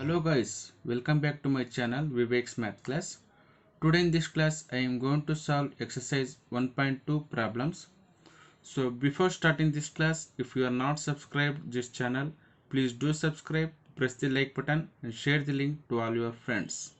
Hello guys, welcome back to my channel VIVEK'S Math Class. Today in this class I am going to solve exercise 1.2 problems. So before starting this class, if you are not subscribed this channel, please do subscribe, press the like button and share the link to all your friends.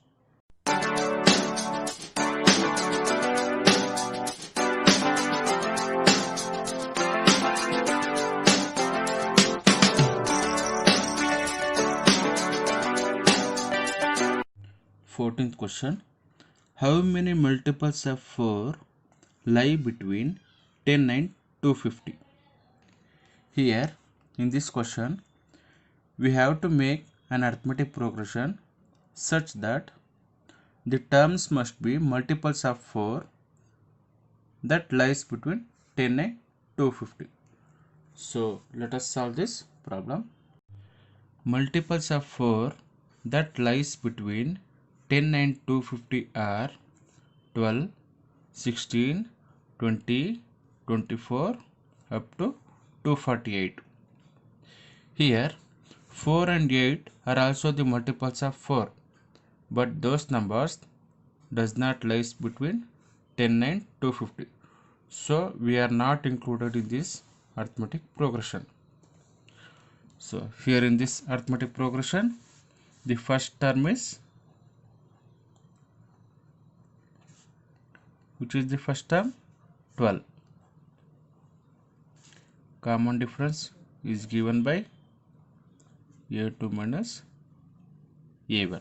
Fourteenth question. How many multiples of 4 lie between 10 and 250? Here in this question we have to make an arithmetic progression such that the terms must be multiples of 4 that lies between 10 and 250. So let us solve this problem. Multiples of 4 that lies between 10 and 250 are 12, 16, 20, 24 up to 248. Here 4 and 8 are also the multiples of 4, but those numbers does not lies between 10 and 250. So we are not included in this arithmetic progression. So here in this arithmetic progression, the first term is, which is the first term? 12. Common difference is given by a2 minus a1.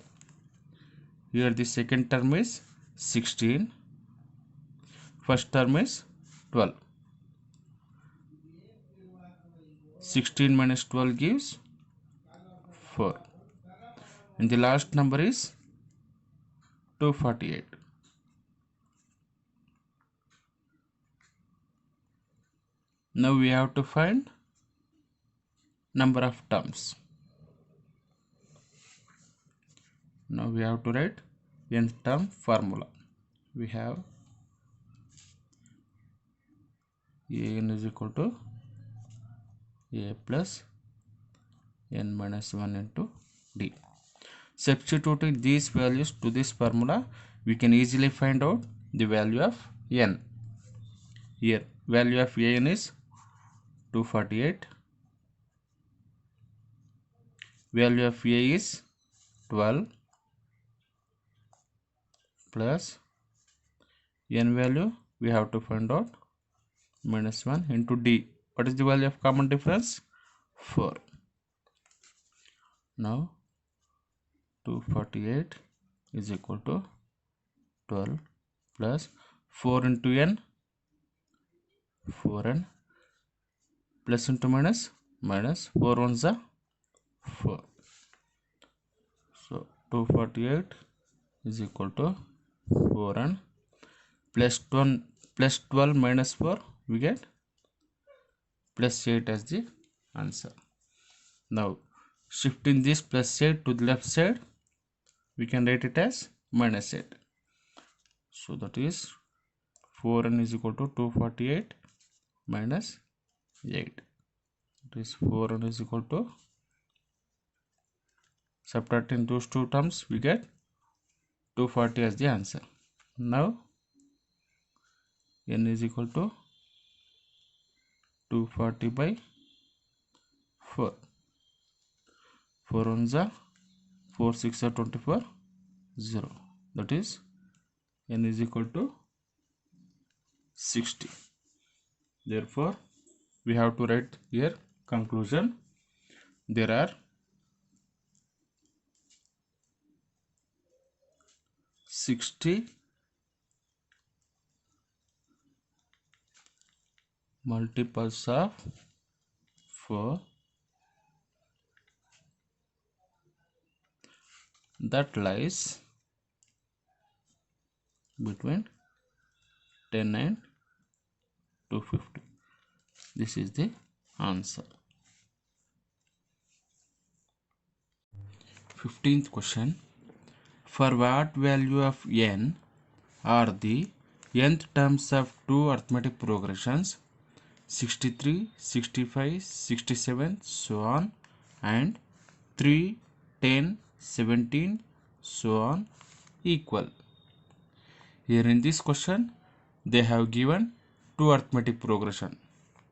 Here the second term is 16. First term is 12. 16 minus 12 gives 4. And the last number is 248. Now we have to find number of terms. Now we have to write nth term formula. We have an is equal to a plus n minus 1 into d. Substituting these values to this formula, we can easily find out the value of n. Here value of n is 248. Value of a is 12 plus n value we have to find out minus 1 into d. What is the value of common difference? 4. Now 248 is equal to 12 plus 4 into n, 4n, plus into minus, minus 4 ones are 4. So 248 is equal to 4n plus 12 minus 4, we get plus 8 as the answer. Now shifting this plus 8 to the left side, we can write it as minus 8. So that is 4n is equal to 248 minus 8. That is 4n is equal to, subtracting those two terms, we get 240 as the answer. Now n is equal to 240 by 4. 4 ones are 4, 6 are 24, 0. That is n is equal to 60. Therefore we have to write here conclusion. There are 60 multiples of 4 that lies between 10 and 250. This is the answer. 15th question. For what value of n are the nth terms of two arithmetic progressions 63, 65, 67, so on, and 3, 10, 17, so on, equal. Here in this question, they have given two arithmetic progression.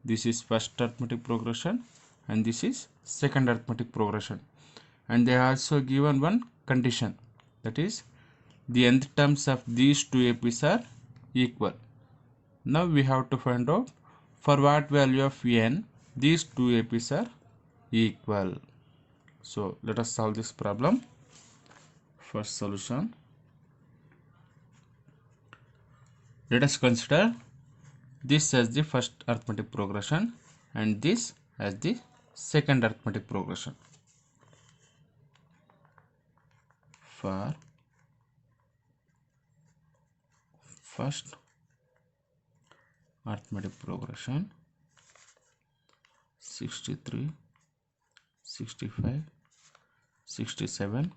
This is first arithmetic progression and this is second arithmetic progression. And they also given one condition, that is the nth terms of these two APs are equal. Now we have to find out for what value of n these two APs are equal. So let us solve this problem. First solution. Let us consider this as the first arithmetic progression and this as the second arithmetic progression. For first arithmetic progression, 63, 65, 67,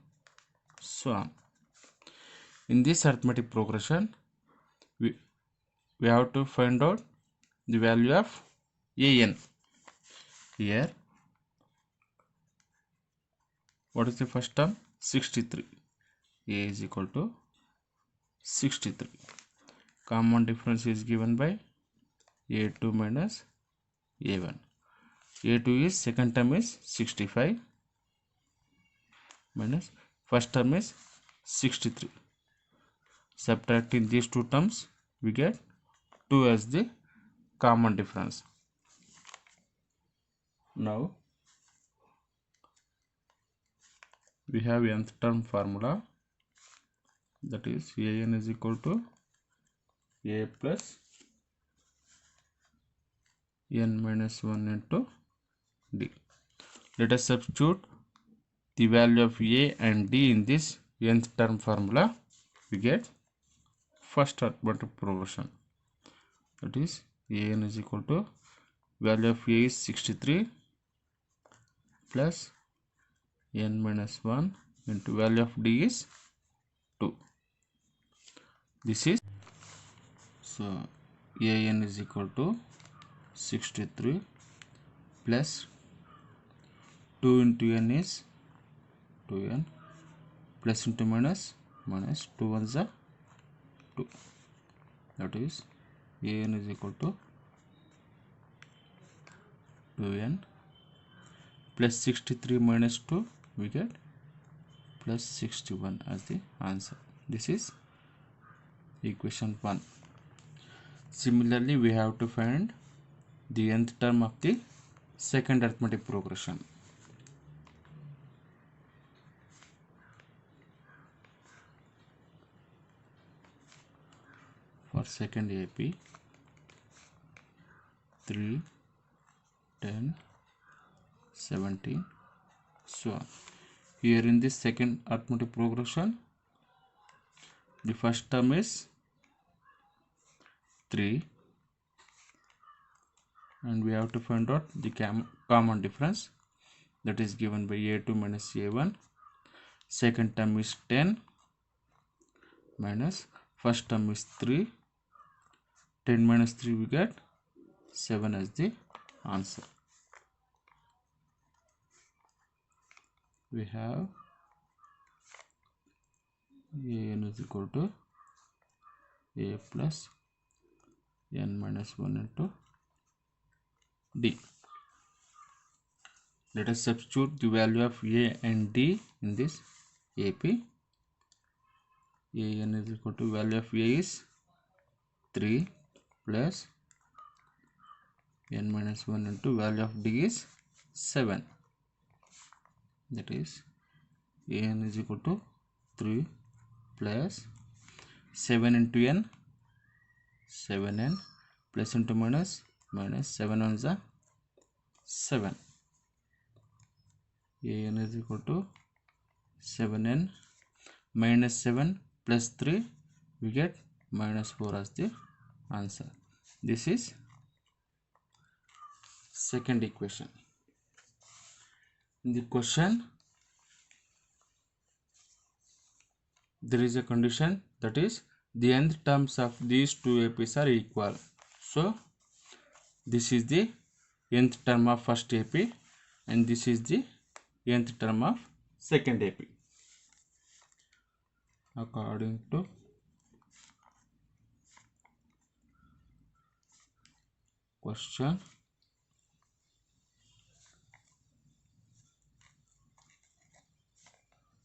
so on. In this arithmetic progression, we have to find out the value of an. Here, what is the first term? 63. A is equal to 63. Common difference is given by a2 minus a1. a2 is second term is 65 minus first term is 63. Subtracting these two terms, we get 2 as the common difference. Now we have nth term formula, that is an is equal to a plus n minus 1 into d. Let us substitute the value of a and d in this nth term formula. We get first arithmetic progression, that is an is equal to value of a is 63 plus n minus 1 into value of d is 2. This is, so an is equal to 63 plus 2 into n is 2n plus into minus 2 ones are 2. That is an is equal to 2n plus 63 minus 2, we get plus 61 as the answer. This is equation 1. Similarly, we have to find the nth term of the second arithmetic progression. For second AP, 3, 10, 17, so on. Here in this second arithmetic progression, the first term is 3 and we have to find out the common difference, that is given by a2 minus a1. Second term is 10 minus first term is 3. 10 minus 3, we get 7 as the answer. We have an is equal to a plus n minus 1 into d. Let us substitute the value of a and d in this AP. an is equal to value of a is 3 plus n minus 1 into value of d is 7. That is an is equal to 3 plus 7 into n, 7n plus into minus 7 ones are 7. an is equal to 7n minus 7 plus 3, we get minus 4 as the answer. This is second equation. In the question, there is a condition, that is the nth terms of these two APs are equal. So this is the nth term of first AP and this is the nth term of second AP. according to question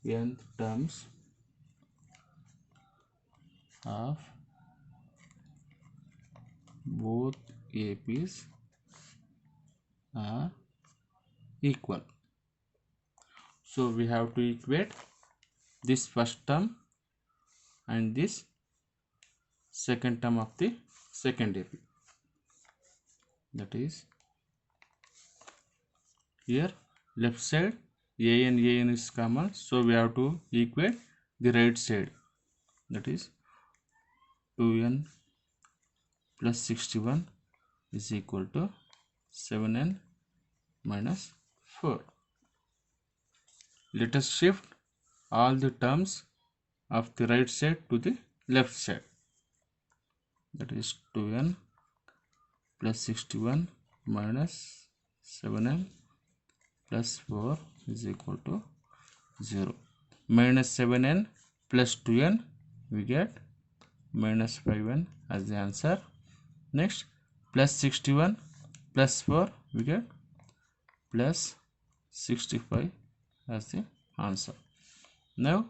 nth terms of both APs are equal. So we have to equate this first term and this second term of the second AP. That is, here left side an is common, so we have to equate the right side. That is 2n plus 61 is equal to 7n minus 4. Let us shift all the terms of the right side to the left side. That is 2n plus 61 minus 7n plus 4 is equal to 0. Minus 7n plus 2n, we get minus 5n as the answer. Next, plus 61 plus 4, we get plus 65 as the answer. Now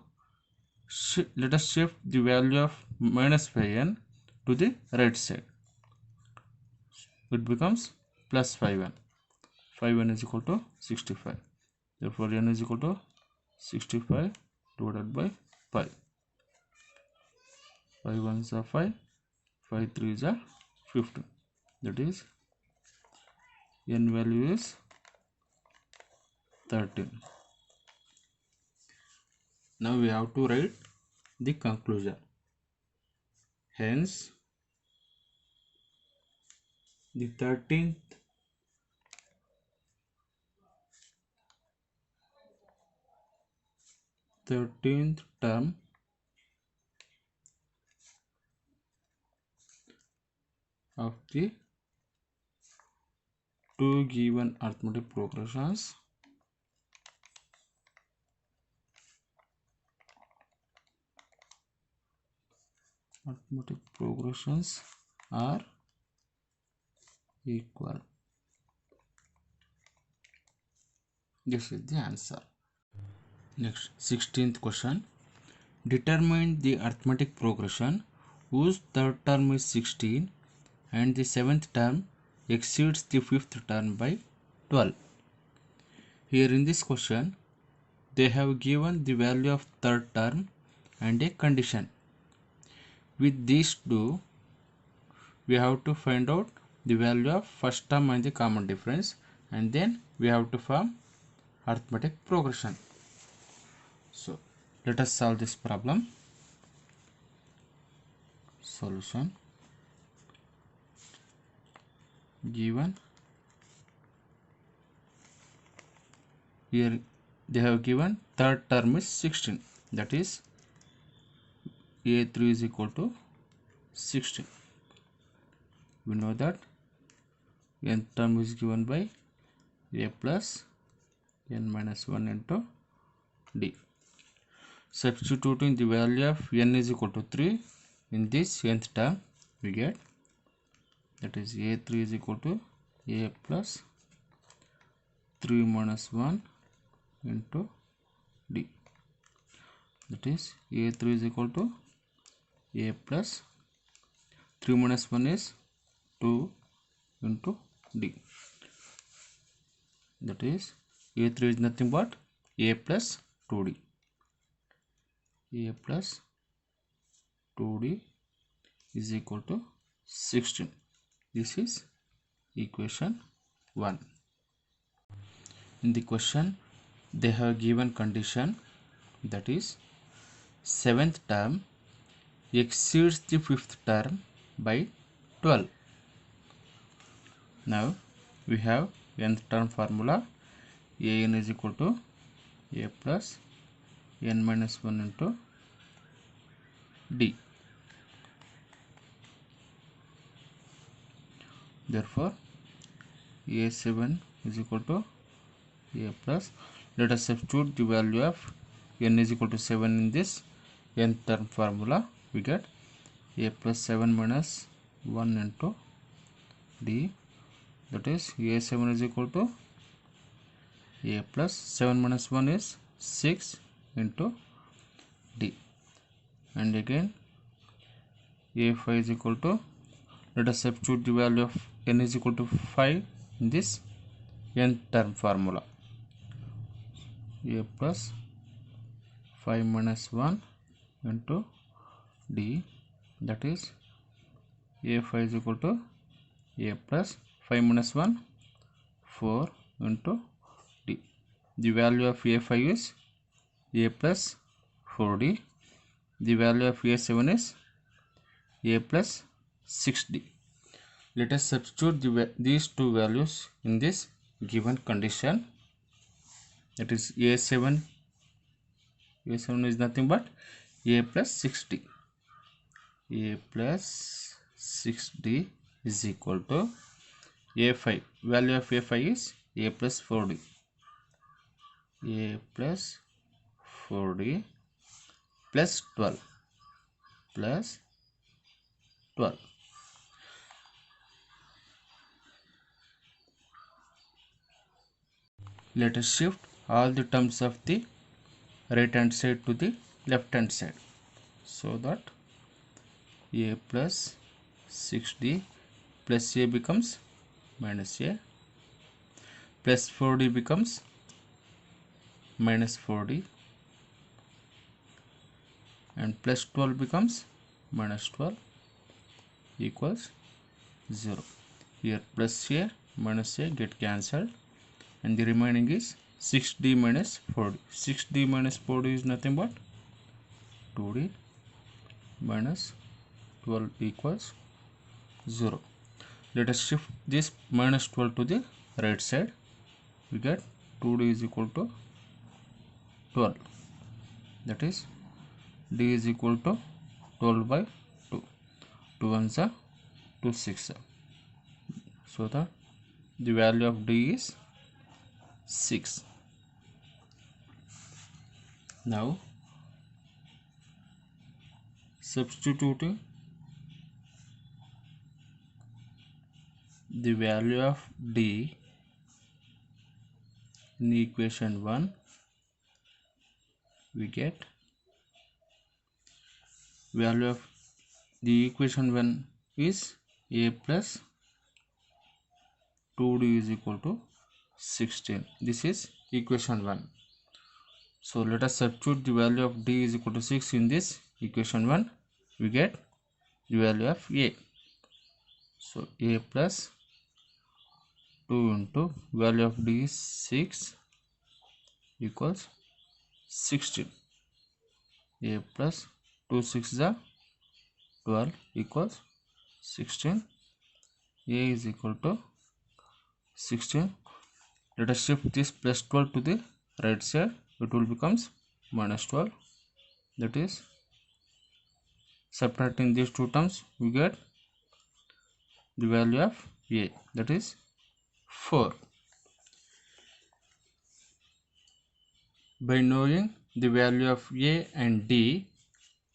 let us shift the value of minus 5n to the right side. It becomes plus 5n. 5n is equal to 65. Therefore n is equal to 65 divided by 5. 5 1s are 5, 5 3s are 15. That is, n value is 13. Now we have to write the conclusion. Hence, the 13th term of the two given arithmetic progressions are equal. This is the answer. Next, 16th question. Determine the arithmetic progression whose third term is 16 and the seventh term exceeds the fifth term by 12. Here in this question, they have given the value of third term and a condition. With these two, we have to find out the value of first term and the common difference, and then we have to form arithmetic progression. So let us solve this problem. Solution. Given here they have given third term is 16, that is a3 is equal to 16. We know that nth term is given by a plus n minus 1 into d. Substituting the value of n is equal to 3 in this nth term, we get, that is a3 is equal to a plus 3 minus 1 into d. That is a3 is equal to a plus 3 minus 1 is 2 into d. That is a3 is nothing but a plus 2d. a plus 2d is equal to 16. This is equation 1. In the question, they have given condition, that is seventh term exceeds the fifth term by 12. Now we have nth term formula. An is equal to a plus n minus 1 into d. Therefore a7 is equal to a plus, let us substitute the value of n is equal to 7 in this nth term formula, we get a plus 7 minus 1 into d, that is a7 is equal to a plus 7 minus 1 is 6 into d, and again a5 is equal to, let us substitute the value of n is equal to 5 in this nth term formula, a plus 5 minus 1 into d, that is a5 is equal to a plus 5 minus 1 4 into d. The value of a5 is a plus 4d. The value of a7 is a plus 6d. Let us substitute these two values in this given condition. That is a7 is nothing but a plus 6d. A plus 6d is equal to a5. Value of a5 is a plus 4d. A plus 4d plus 12 plus 12. Let us shift all the terms of the right hand side to the left hand side, so that a plus 6d plus a becomes minus a, plus 4d becomes minus 4d, and plus 12 becomes minus 12 equals 0. Here plus a minus a get cancelled, and the remaining is 6d minus 4d. 6d minus 4d is nothing but 2d minus 12 equals 0. Let us shift this minus 12 to the right side. We get 2d is equal to 12. That is d is equal to 12 by 2. 2 1s are 2 6. So that the value of d is 6. Now substituting the value of d in equation 1, we get value of the equation 1 is a plus 2d is equal to 16. This is equation 1. So let us substitute the value of d is equal to 6 in this equation 1. We get the value of a. So a plus 2 into value of d is 6 equals 16. A plus 2 6 is 12 equals 16. A is equal to 16. Let us shift this plus 12 to the right side. It will becomes minus 12. That is, subtracting these two terms, we get the value of a, that is 4. By knowing the value of a and d,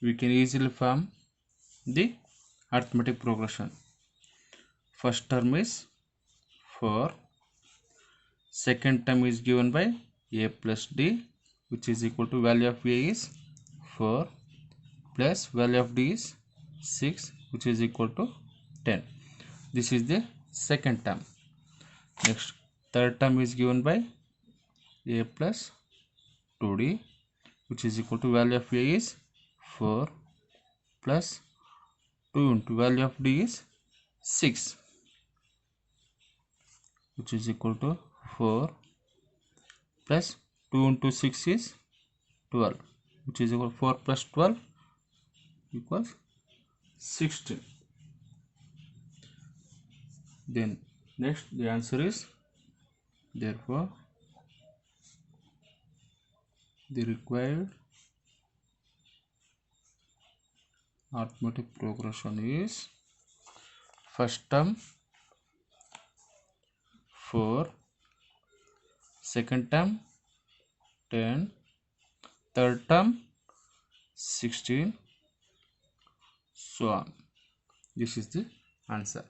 we can easily form the arithmetic progression. First term is 4. Second term is given by a plus d, which is equal to value of a is 4 plus value of d is 6, which is equal to 10. This is the second term. Next, third term is given by a plus 2d, which is equal to value of a is 4 plus 2 into value of d is 6, which is equal to 4 plus 2 into 6 is 12, which is equal to 4 plus 12 equals 16. Then next the answer is, therefore the required arithmetic progression is first term 4, second term 10, third term 16, so on. This is the answer.